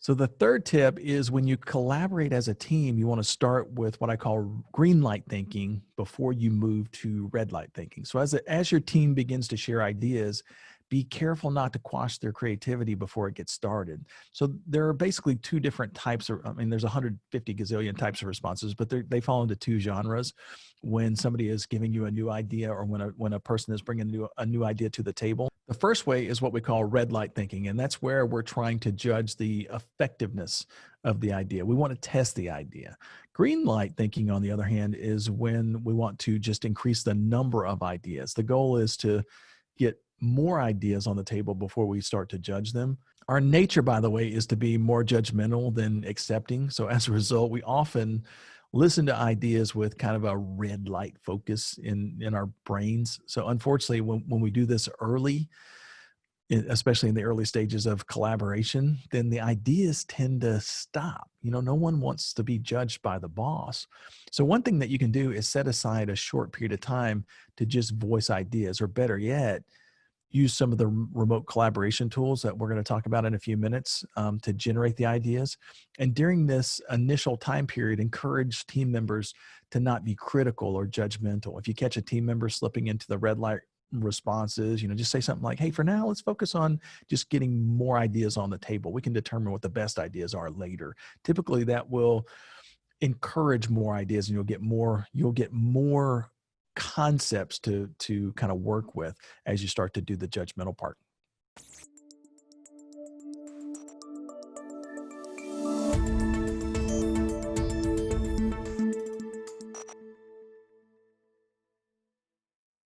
So the third tip is when you collaborate as a team, you want to start with what I call green light thinking before you move to red light thinking. So as your team begins to share ideas, be careful not to quash their creativity before it gets started. So there are basically two different types of, I mean, there's 150 gazillion types of responses, but they fall into two genres. When somebody is giving you a new idea, or when a person is bringing a new idea to the table. The first way is what we call red light thinking, and that's where we're trying to judge the effectiveness of the idea. We want to test the idea. Green light thinking, on the other hand, is when we want to just increase the number of ideas. The goal is to get more ideas on the table before we start to judge them. Our nature, by the way, is to be more judgmental than accepting. So as a result, we often listen to ideas with kind of a red light focus in our brains. So unfortunately, when we do this early, especially in the early stages of collaboration, then the ideas tend to stop. No one wants to be judged by the boss. So one thing that you can do is set aside a short period of time to just voice ideas, or better yet, use some of the remote collaboration tools that we're going to talk about in a few minutes to generate the ideas. And during this initial time period, encourage team members to not be critical or judgmental. If you catch a team member slipping into the red light responses, just say something like, hey, for now, let's focus on just getting more ideas on the table. We can determine what the best ideas are later. Typically that will encourage more ideas, and you'll get more concepts to kind of work with as you start to do the judgmental part.